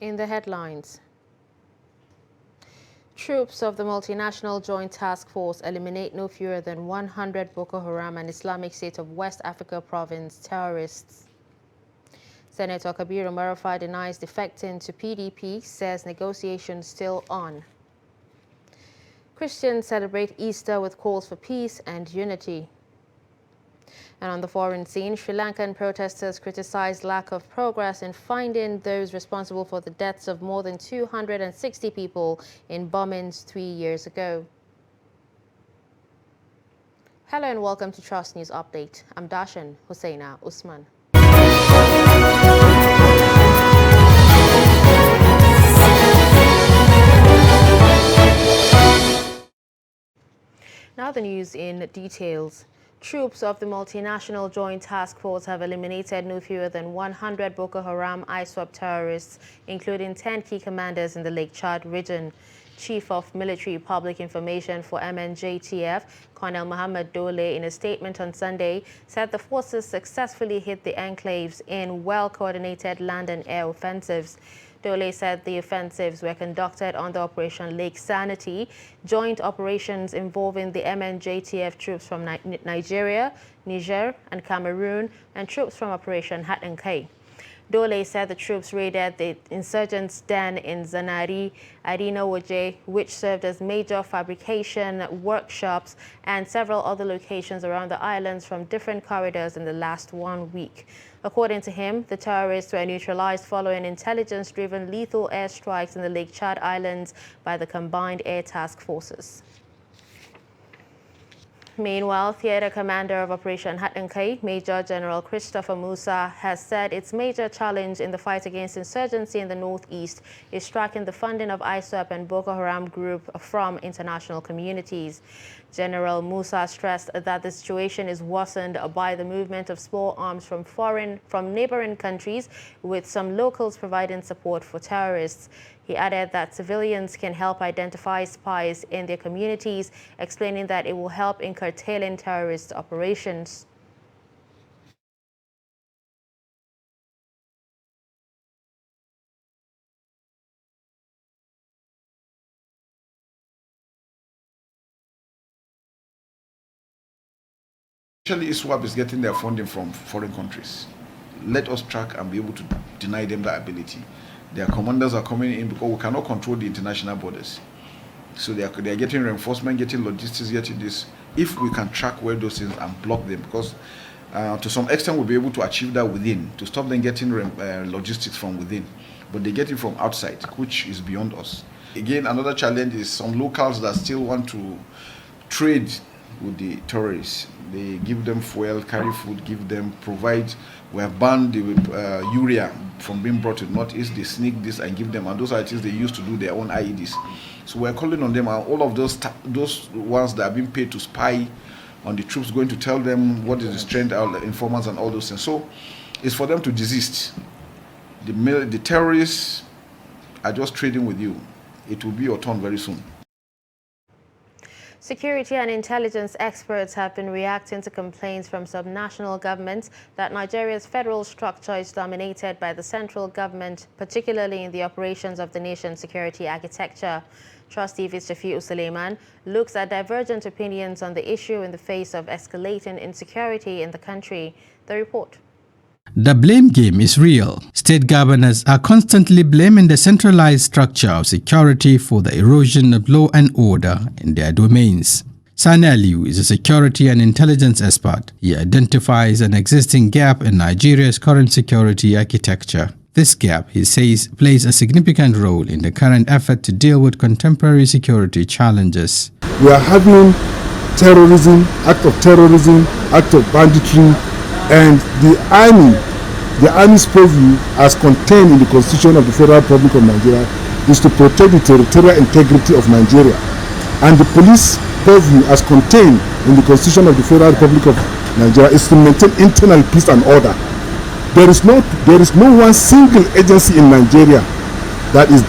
In the headlines, troops of the multinational Joint Task Force eliminate no fewer than 100 Boko Haram and Islamic State of West Africa province terrorists. Senator Kabiru Marafa denies defecting to PDP, says negotiations still on. Christians celebrate Easter with calls for peace and unity. And on the foreign scene, Sri Lankan protesters criticized lack of progress in finding those responsible for the deaths of more than 260 people in bombings 3 years ago. Hello and welcome to Trust News Update. I'm Dashan Husseina Usman. Now the news in details. Troops of the multinational Joint Task Force have eliminated no fewer than 100 Boko Haram ISWAP terrorists, including 10 key commanders in the Lake Chad region. Chief of Military Public Information for MNJTF, Colonel Mohammed Dole, in a statement on Sunday, said the forces successfully hit the enclaves in well-coordinated land and air offensives. Dole said the offensives were conducted under Operation Lake Sanity, joint operations involving the MNJTF troops from Nigeria, Niger, and Cameroon, and troops from Operation Hat and Kai. Dole said the troops raided the insurgents' den in Zanari, Adina-Woje, which served as major fabrication workshops, and several other locations around the islands from different corridors in the last 1 week. According to him, the terrorists were neutralized following intelligence-driven lethal airstrikes in the Lake Chad Islands by the combined air task forces. Meanwhile, Theater Commander of Operation Hat and Kai, Major General Christopher Musa, has said its major challenge in the fight against insurgency in the northeast is tracking the funding of ISWAP and Boko Haram group from international communities. General Musa stressed that the situation is worsened by the movement of small arms from neighboring countries, with some locals providing support for terrorists. He added that civilians can help identify spies in their communities, explaining that it will help in curtailing terrorist operations. Actually, ISWAP is getting their funding from foreign countries. Let us track and be able to deny them that ability. Their commanders are coming in because we cannot control the international borders. So they are getting reinforcement, getting logistics, getting this. If we can track where those things and block them, because to some extent we'll be able to achieve that within, to stop them getting logistics from within. But they get it from outside, which is beyond us. Again, another challenge is some locals that still want to trade with the terrorists. They give them fuel, carry food, provide. We have banned the urea from being brought to the northeast. They sneak this and give them, and those are things they used to do their own IEDs. So we're calling on them, and all of those ones that are being paid to spy on the troops, going to tell them what is the strength, informants, and all those things. So it's for them to desist. The terrorists are just trading with you. It will be your turn very soon. Security and intelligence experts have been reacting to complaints from subnational governments that Nigeria's federal structure is dominated by the central government, particularly in the operations of the nation's security architecture. Trustee Shafiu Suleiman looks at divergent opinions on the issue in the face of escalating insecurity in the country. The report. The blame game is real. State governors are constantly blaming the centralized structure of security for the erosion of law and order in their domains. Sani Aliu is a security and intelligence expert. He identifies an existing gap in Nigeria's current security architecture. This gap, he says, plays a significant role in the current effort to deal with contemporary security challenges. We are having terrorism, act of banditry, and the army's purview, as contained in the Constitution of the Federal Republic of Nigeria, is to protect the territorial integrity of Nigeria. And the police purview, as contained in the Constitution of the Federal Republic of Nigeria, is to maintain internal peace and order. There is no one single agency in Nigeria that is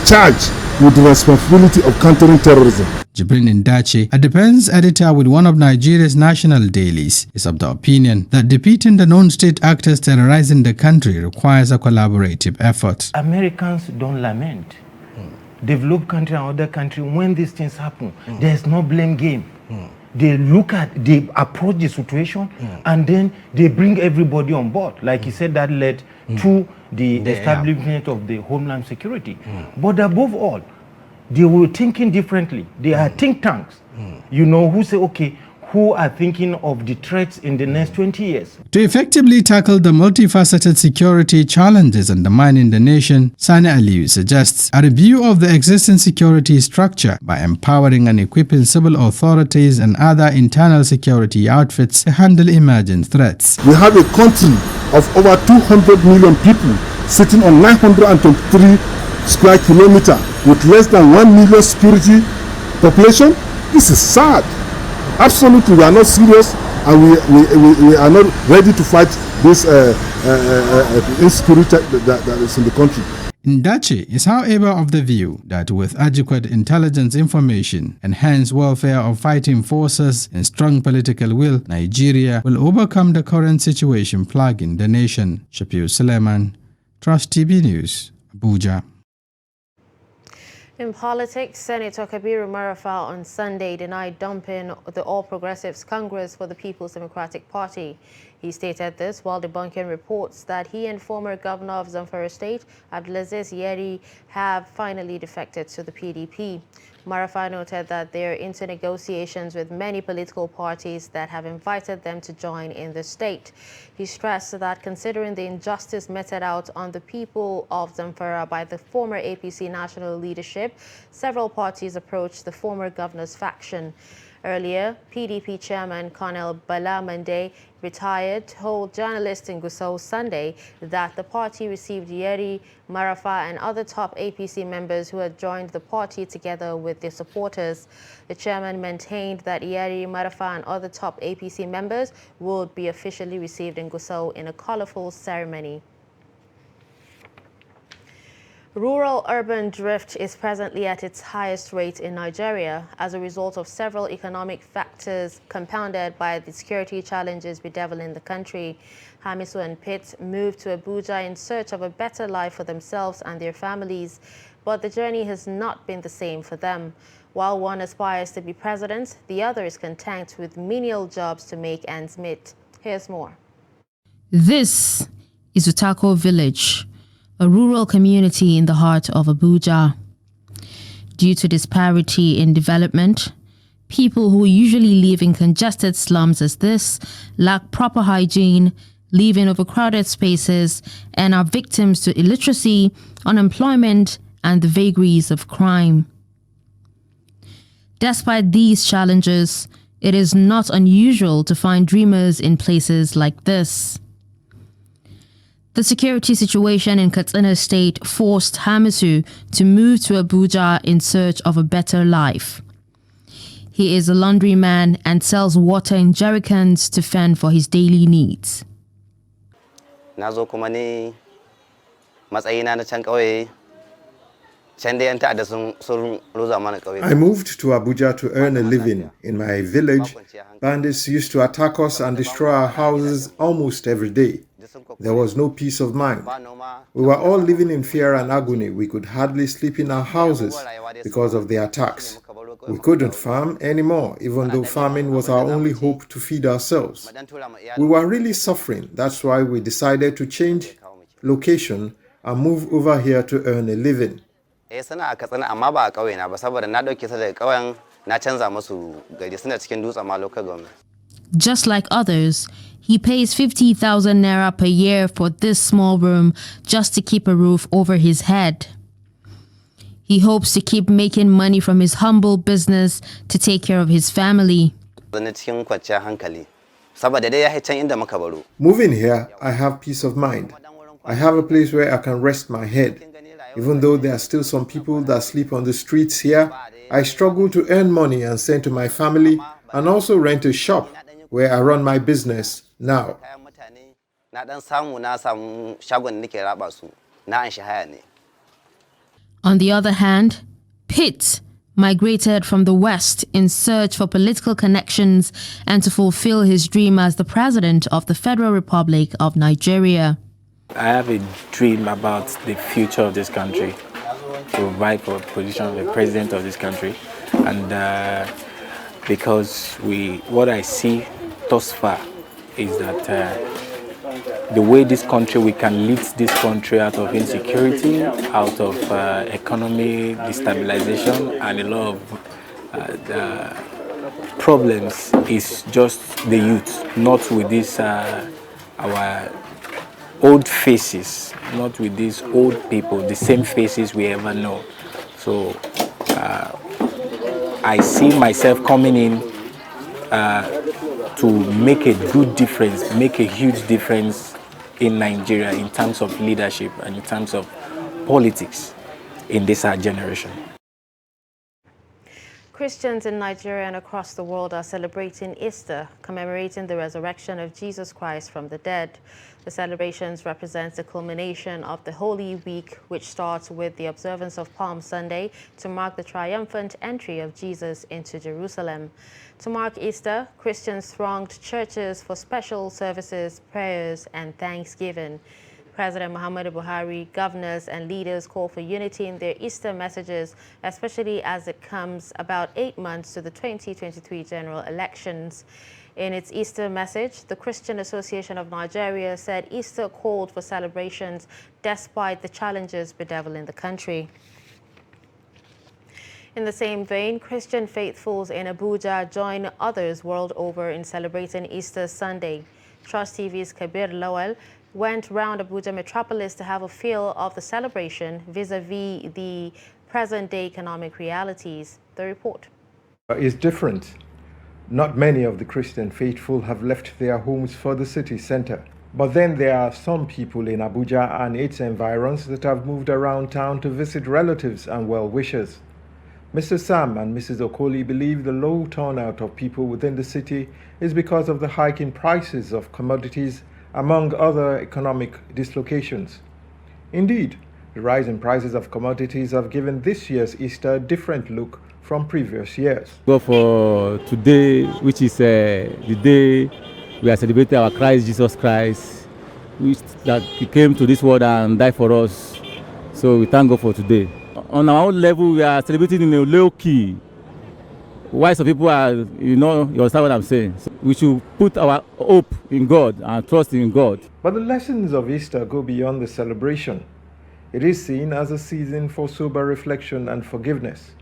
charged with the responsibility of countering terrorism. Jibrin Ndache, a defense editor with one of Nigeria's national dailies, is of the opinion that defeating the non-state actors terrorizing the country requires a collaborative effort. Americans don't lament. Developed country and other country, when these things happen, there's no blame game. They approach the situation and then they bring everybody on board. Like he said, that led to the establishment of the Homeland Security. But above all, they were thinking differently. They are think tanks, you know, who say, okay, who are thinking of the threats in the next 20 years. To effectively tackle the multifaceted security challenges undermining the nation, Sani Aliyu suggests a review of the existing security structure by empowering and equipping civil authorities and other internal security outfits to handle emerging threats. We have a country of over 200 million people sitting on 923 square kilometers with less than 1 million security population. This is sad. Absolutely, we are not serious, and we are not ready to fight this insecurity that is in the country. Ndache is however of the view that with adequate intelligence information, enhanced welfare of fighting forces and strong political will, Nigeria will overcome the current situation plaguing the nation. Shapir Suleiman, Trust TV News, Abuja. In politics, Senator Kabiru Marafa on Sunday denied dumping the All Progressives Congress for the People's Democratic Party. He stated this while debunking reports that he and former governor of Zamfara State, Abdulaziz Yeri, have finally defected to the PDP. Marafa noted that they are into negotiations with many political parties that have invited them to join in the state. He stressed that considering the injustice meted out on the people of Zamfara by the former APC national leadership, several parties approached the former governor's faction. Earlier, PDP chairman Colonel Bala Mande, retired, told journalists in Gusau Sunday that the party received Yeri, Marafa and other top APC members who had joined the party together with their supporters. The chairman maintained that Yeri, Marafa and other top APC members would be officially received in Gusau in a colorful ceremony. Rural-urban drift is presently at its highest rate in Nigeria as a result of several economic factors compounded by the security challenges bedeviling the country. Hamisu and Pitt moved to Abuja in search of a better life for themselves and their families, but the journey has not been the same for them. While one aspires to be president, the other is content with menial jobs to make ends meet. Here's more. This is Utako Village, a rural community in the heart of Abuja. Due to disparity in development, people who usually live in congested slums as this lack proper hygiene, live in overcrowded spaces, and are victims to illiteracy, unemployment, and the vagaries of crime. Despite these challenges, it is not unusual to find dreamers in places like this. The security situation in Katsina State forced Hamisu to move to Abuja in search of a better life. He is a laundryman and sells water in jerrycans to fend for his daily needs. I moved to Abuja to earn a living. In my village, bandits used to attack us and destroy our houses almost every day. There was no peace of mind. We were all living in fear and agony. We could hardly sleep in our houses because of the attacks. We couldn't farm anymore, even though farming was our only hope to feed ourselves. We were really suffering. That's why we decided to change location and move over here to earn a living. Just like others, he pays 50,000 naira per year for this small room just to keep a roof over his head. He hopes to keep making money from his humble business to take care of his family. Moving here, I have peace of mind. I have a place where I can rest my head. Even though there are still some people that sleep on the streets here, I struggle to earn money and send to my family and also rent a shop where I run my business now. On the other hand, Pitt migrated from the West in search for political connections and to fulfill his dream as the President of the Federal Republic of Nigeria. I have a dream about the future of this country, to vie for the position of the President of this country. And because what I see thus far is that the way this country, we can lead this country out of insecurity, out of economy destabilization, and a lot of problems is just the youth, not with this our old faces, not with these old people, the same faces we ever know. So I see myself coming in to make a good difference, make a huge difference in Nigeria in terms of leadership and in terms of politics in this our generation. Christians in Nigeria and across the world are celebrating Easter, commemorating the resurrection of Jesus Christ from the dead. The celebrations represent the culmination of the Holy Week, which starts with the observance of Palm Sunday to mark the triumphant entry of Jesus into Jerusalem. To mark Easter, Christians thronged churches for special services, prayers, and thanksgiving. President Muhammadu Buhari, governors and leaders call for unity in their Easter messages, especially as it comes about 8 months to the 2023 general elections. In its Easter message, the Christian Association of Nigeria said Easter called for celebrations despite the challenges bedeviling the country. In the same vein, Christian faithfuls in Abuja join others world over in celebrating Easter Sunday. Trust TV's Kabir Lowell went round Abuja metropolis to have a feel of the celebration vis-a-vis the present-day economic realities. The report is different. Not many of the Christian faithful have left their homes for the city center. But then there are some people in Abuja and its environs that have moved around town to visit relatives and well-wishers. Mr. Sam and Mrs. Okoli believe the low turnout of people within the city is because of the hike in prices of commodities, among other economic dislocations. Indeed, the rise in prices of commodities have given this year's Easter a different look from previous years. Go for today, which is the day we are celebrating our Christ Jesus Christ, which that he came to this world and died for us. So we thank God for today. On our own level, we are celebrating in a low key. Why some people are, you understand what I'm saying? So we should put our hope in God and trust in God. But the lessons of Easter go beyond the celebration. It is seen as a season for sober reflection and forgiveness.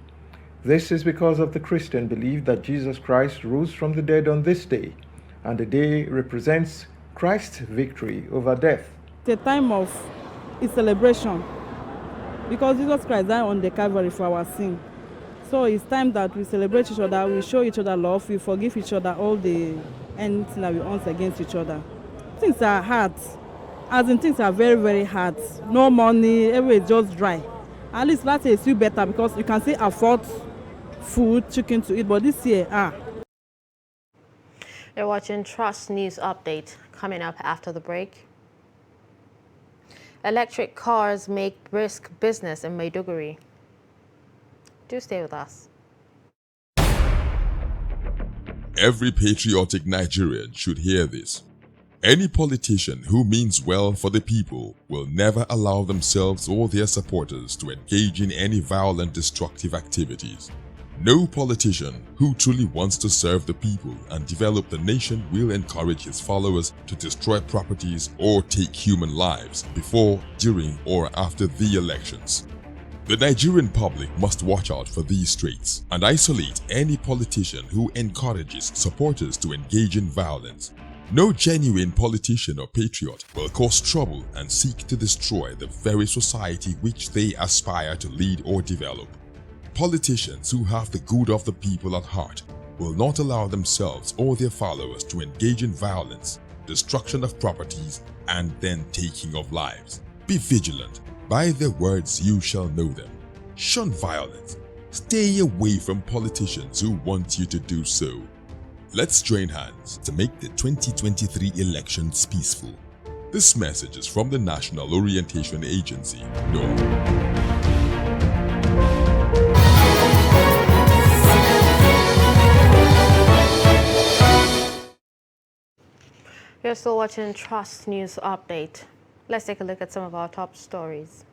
This is because of the Christian belief that Jesus Christ rose from the dead on this day, and the day represents Christ's victory over death. It's a time of a celebration because Jesus Christ died on the Calvary for our sin. So it's time that we celebrate each other, we show each other love, we forgive each other all the anything that we own against each other. Things are hard, as in things are very, very hard. No money, everywhere is just dry. At least last year is still better because you can still afford food, chicken to eat, but this year, You're watching Trust News Update. Coming up after the break. Electric cars make brisk business in Maiduguri. Do stay with us. Every patriotic Nigerian should hear this. Any politician who means well for the people will never allow themselves or their supporters to engage in any violent, destructive activities. No politician who truly wants to serve the people and develop the nation will encourage his followers to destroy properties or take human lives before, during, or after the elections. The Nigerian public must watch out for these traits and isolate any politician who encourages supporters to engage in violence. No genuine politician or patriot will cause trouble and seek to destroy the very society which they aspire to lead or develop. Politicians who have the good of the people at heart will not allow themselves or their followers to engage in violence, destruction of properties, and then taking of lives. Be vigilant. By their words you shall know them. Shun violence. Stay away from politicians who want you to do so. Let's join hands to make the 2023 elections peaceful. This message is from the National Orientation Agency, NORA. You're still watching Trust News Update. Let's take a look at some of our top stories.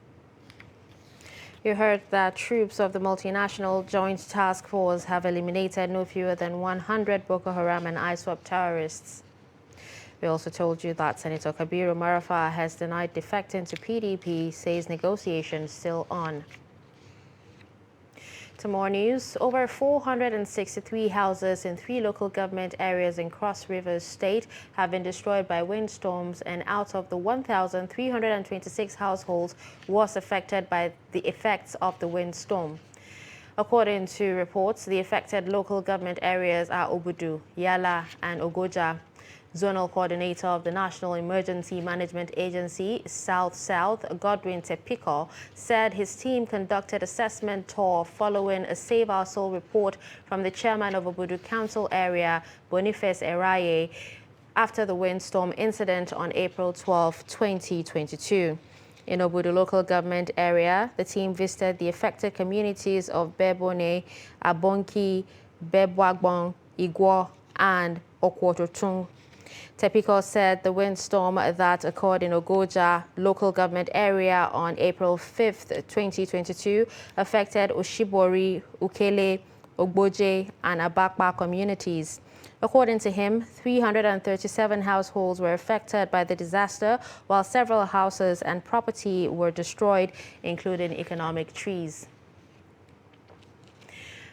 You heard that troops of the multinational Joint Task Force have eliminated no fewer than 100 Boko Haram and ISWAP terrorists. We also told you that Senator Kabiru Marafa has denied defecting to PDP, says negotiations still on. To more news, over 463 houses in 3 local government areas in Cross River State have been destroyed by windstorms, and out of the 1,326 households was affected by the effects of the windstorm. According to reports, the affected local government areas are Obudu, Yala, and Ogoja. Zonal Coordinator of the National Emergency Management Agency, South-South, Godwin Tepiko, said his team conducted assessment tour following a Save Our Soul report from the chairman of Obudu Council area, Boniface Eraye, after the windstorm incident on April 12, 2022. In Obudu local government area, the team visited the affected communities of Bebone, Abonki, Bebwagbon, Igwo, and Okwototun. Tepiko said the windstorm that occurred in Ogoja local government area on April 5, 2022 affected Oshibori, Ukele, Ogboje, and Abakpa communities. According to him, 337 households were affected by the disaster, while several houses and property were destroyed, including economic trees.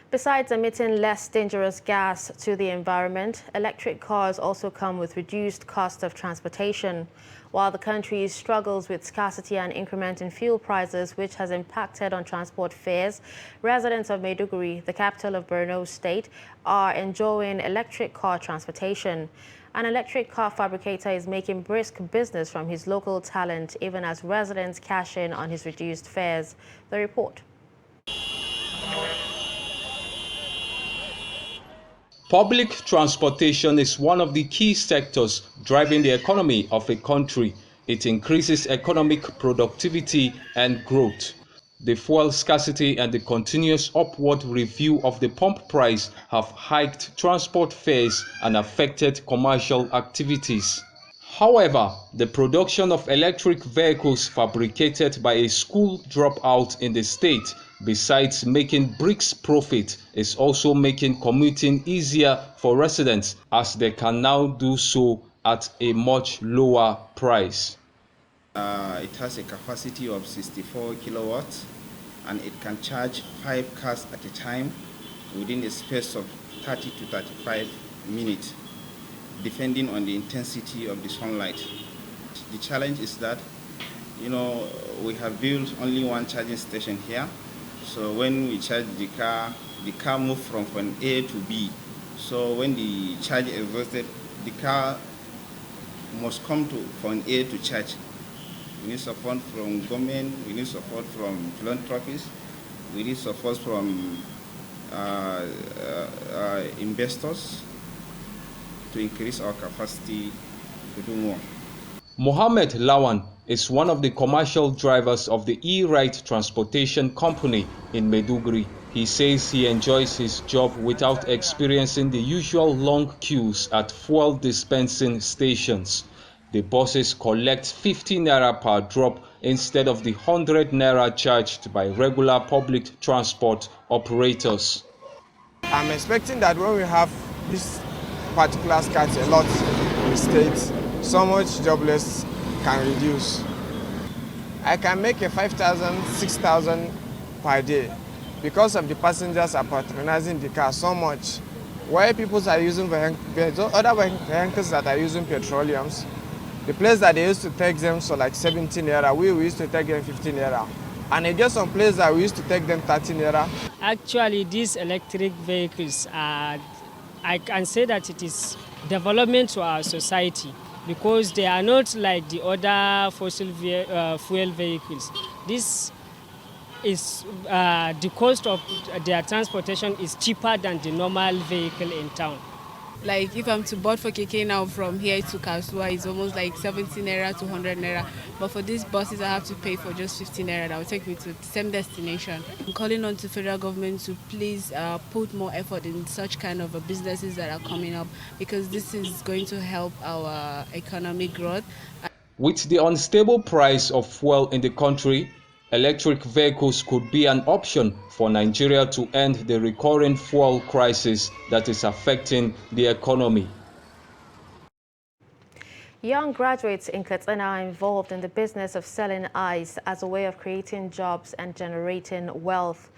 Besides emitting less dangerous gas to the environment, electric cars also come with reduced cost of transportation. While the country struggles with scarcity and increment in fuel prices, which has impacted on transport fares, residents of Maiduguri, the capital of Borno State, are enjoying electric car transportation. An electric car fabricator is making brisk business from his local talent, even as residents cash in on his reduced fares. The report. Public transportation is one of the key sectors driving the economy of a country. It increases economic productivity and growth. The fuel scarcity and the continuous upward review of the pump price have hiked transport fares and affected commercial activities. However, the production of electric vehicles fabricated by a school dropout in the state, besides making brisk profit, is also making commuting easier for residents, as they can now do so at a much lower price. It has a capacity of 64 kilowatts, and it can charge 5 cars at a time within a space of 30 to 35 minutes, depending on the intensity of the sunlight. The challenge is that, we have built only one charging station here. So when we charge the car moves from point A to B. So when the charge is exhausted, the car must come to point A to charge. We need support from government, we need support from philanthropists, we need support from investors to increase our capacity to do more. Mohammed Lawan is one of the commercial drivers of the E-Ride Transportation Company in Maiduguri. He says he enjoys his job without experiencing the usual long queues at fuel dispensing stations. The buses collect 50 naira per drop instead of the 100 naira charged by regular public transport operators. I'm expecting that when we have this particular scarcity a lot in the state, so much jobless can reduce. I can make a 5,000, 6,000 per day because of the passengers are patronizing the car so much. Why people are using other vehicles that are using petroleums, the place that they used to take them for like 17 naira, we used to take them 15 naira. And I guess some places that we used to take them 13 naira. Actually, these electric vehicles are, I can say that it is development to our society, because they are not like the other fossil fuel vehicles. This is the cost of their transportation is cheaper than the normal vehicle in town. Like if I'm to board for KK now from here to Kasua, it's almost like 70 naira to 100 naira. But for these buses, I have to pay for just 15 naira. That will take me to the same destination. I'm calling on to federal government to please put more effort in such kind of businesses that are coming up, because this is going to help our economic growth. With the unstable price of fuel in the country, electric vehicles could be an option for Nigeria to end the recurring fuel crisis that is affecting the economy. Young graduates in Katsina are involved in the business of selling ice as a way of creating jobs and generating wealth.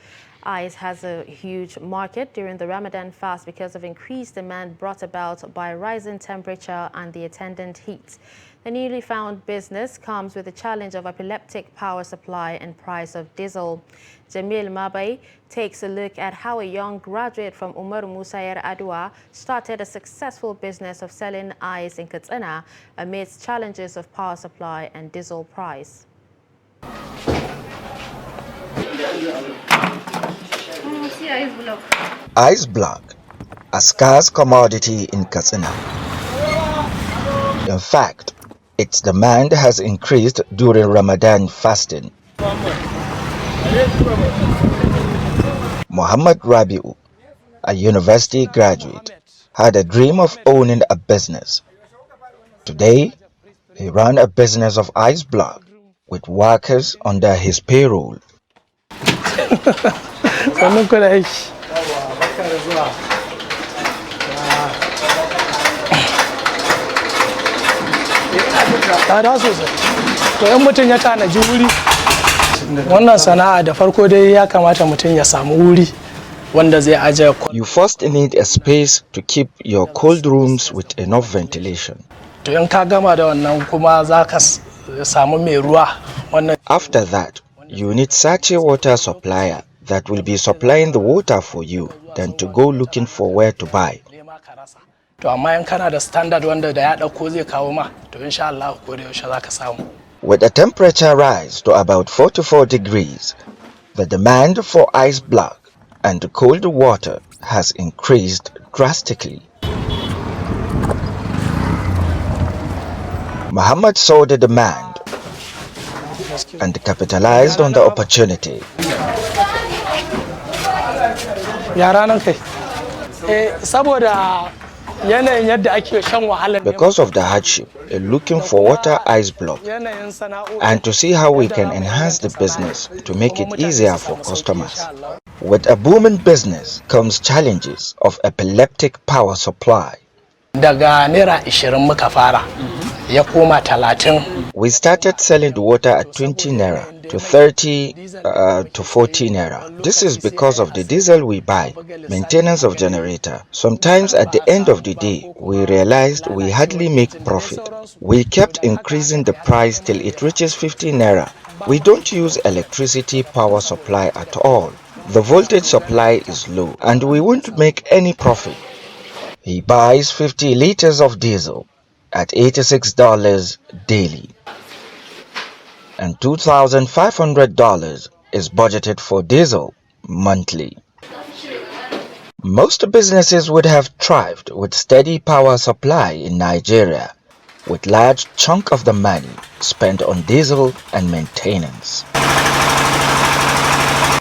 Ice has a huge market during the Ramadan fast because of increased demand brought about by rising temperature and the attendant heat. The newly found business comes with the challenge of epileptic power supply and price of diesel. Jamil Mabay takes a look at how a young graduate from Musa Adua started a successful business of selling ice in Katsina amidst challenges of power supply and diesel price. Ice block, a scarce commodity in Katsina. In fact, its demand has increased during Ramadan fasting. Muhammad Rabiu, a university graduate, had a dream of owning a business. Today, he ran a business of ice block with workers under his payroll. Tsada sosai. To in mutum ya tanaji wuri, wannan sana'a da farko dai ya kamata mutum ya samu wuri wanda zai aje. You first need a space to keep your cold rooms with enough ventilation. To in ka gama da wannan kuma za ka samu mai ruwa wannan. After that, you need such a water supplier that will be supplying the water for you than to go looking for where to buy. To amma in kana da standard wanda da ya dauko zai kawo ma, to insha Allah ko da yaushe zaka samu. With the temperature rise to about 44 degrees, the demand for ice block and cold water has increased drastically. Muhammad saw the demand and capitalized on the opportunity. Because of the hardship in looking for water ice block and to see how we can enhance the business to make it easier for customers. With a booming business comes challenges of epileptic power supply. We started selling the water at 20 naira to 30 to 40 naira. This is because of the diesel we buy, maintenance of generator. Sometimes at the end of the day, we realized we hardly make profit. We kept increasing the price till it reaches 50 naira. We don't use electricity power supply at all. The voltage supply is low and we won't make any profit. He buys 50 liters of diesel at $86 daily, and $2,500 is budgeted for diesel monthly. Most businesses would have thrived with steady power supply in Nigeria, with large chunk of the money spent on diesel and maintenance.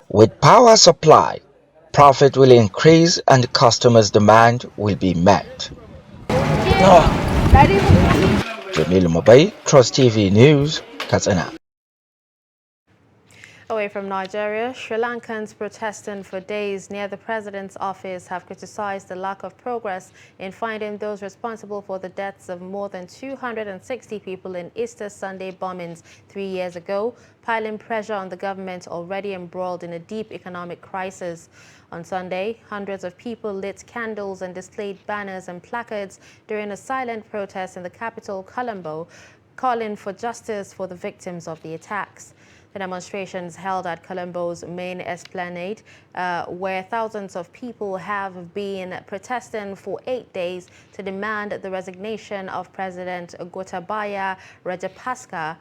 With power supply, profit will increase and customers' demand will be met. Jamil Mabai, Trust TV News, Katsina. Away from Nigeria, Sri Lankans protesting for days near the president's office have criticized the lack of progress in finding those responsible for the deaths of more than 260 people in Easter Sunday bombings 3 years ago, piling pressure on the government already embroiled in a deep economic crisis. On Sunday, hundreds of people lit candles and displayed banners and placards during a silent protest in the capital, Colombo, calling for justice for the victims of the attacks. The demonstrations held at Colombo's main esplanade, where thousands of people have been protesting for 8 days to demand the resignation of President Gotabaya Rajapaksa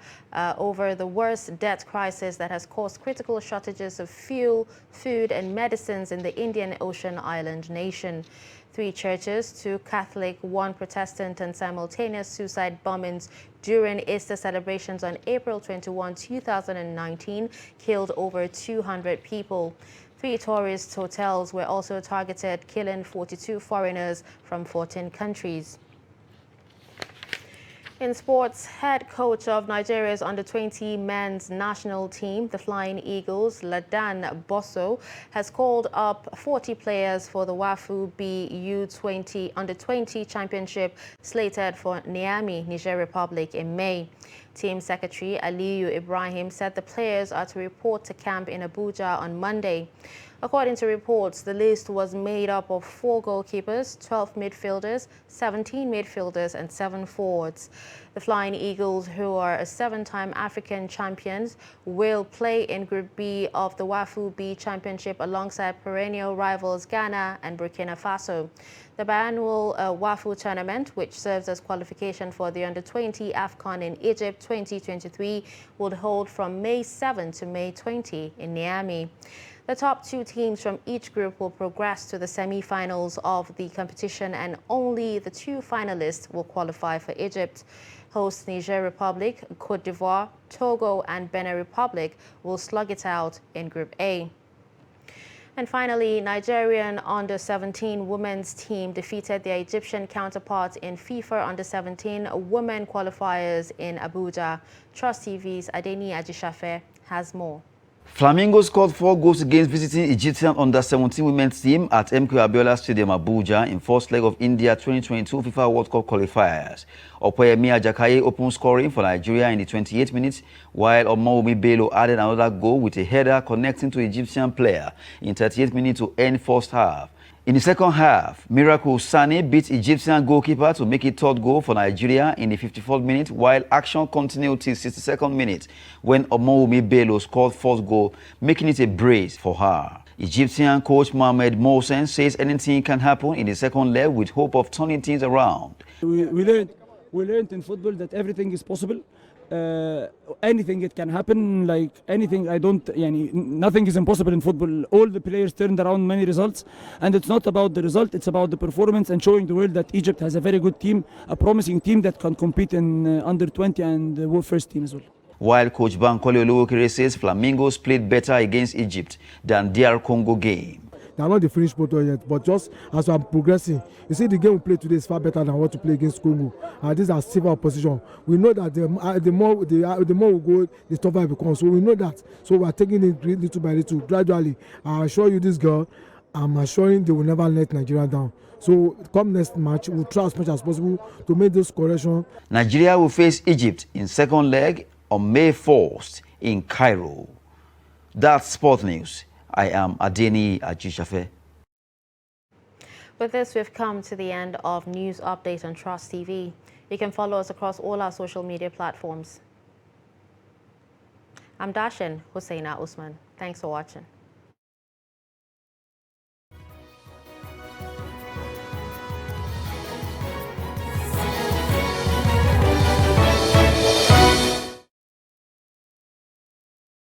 over the worst debt crisis that has caused critical shortages of fuel, food and medicines in the Indian Ocean island nation. 3 churches, 2 Catholic, 1 Protestant, and simultaneous suicide bombings during Easter celebrations on April 21, 2019 killed over 200 people. 3 tourist hotels were also targeted, killing 42 foreigners from 14 countries. In sports, head coach of Nigeria's under-20 men's national team, the Flying Eagles, Ladan Bosso, has called up 40 players for the WAFU B U20 under-20 championship slated for Niamey, Niger Republic in May. Team Secretary Aliyu Ibrahim said the players are to report to camp in Abuja on Monday. According to reports, the list was made up of 4 goalkeepers, 12 midfielders, 17 midfielders, and 7 forwards. The Flying Eagles, who are a 7-time African champions, will play in Group B of the WAFU B Championship alongside perennial rivals Ghana and Burkina Faso. The biannual WAFU tournament, which serves as qualification for the Under-20 AFCON in Egypt 2023, will hold from May 7 to May 20 in Niamey. The top 2 teams from each group will progress to the semi-finals of the competition, and only the 2 finalists will qualify for Egypt. Host Niger Republic, Cote d'Ivoire, Togo, and Benin Republic will slug it out in Group A. And finally, Nigerian under-17 women's team defeated their Egyptian counterparts in FIFA under-17 women qualifiers in Abuja. Trust TV's Adeni Ajishafe has more. Flamingo scored 4 goals against visiting Egyptian under-17 women's team at MK Abiola Stadium, Abuja, in first leg of India 2022 FIFA World Cup qualifiers. Opeyemi Ajakaye opened scoring for Nigeria in the 28th minute, while Omoumi Bello added another goal with a header connecting to Egyptian player in 38th minute to end first half. In the second half, Miracle Sane beat Egyptian goalkeeper to make it 3rd goal for Nigeria in the 54th minute, while action continued till 62nd minute when Omoumi Bello scored 4th goal, making it a brace for her. Egyptian coach Mohamed Mohsen says anything can happen in the second leg with hope of turning things around. We learned in football that everything is possible. Anything it can happen, like anything. Nothing is impossible in football. All the players turned around many results, and it's not about the result, it's about the performance and showing the world that Egypt has a very good team, a promising team that can compete in under-20 and the first team as well. While coach Bankole Oluwokere says Flamingos played better against Egypt than their Congo game. They are not the finished product yet, but just as I'm progressing, you see the game we play today is far better than what to play against Congo. And these are civil opposition. We know that the more we go, the tougher it becomes. So we know that. So we are taking it little by little, gradually. I assure you, this girl, I'm assuring they will never let Nigeria down. So come next match, we'll try as much as possible to make this correction. Nigeria will face Egypt in second leg on May 4th in Cairo. That's Sport News. I am Adeni Ajishafe. With this, we've come to the end of News Update on Trust TV. You can follow us across all our social media platforms. I'm Dashin Husseina Usman. Thanks for watching.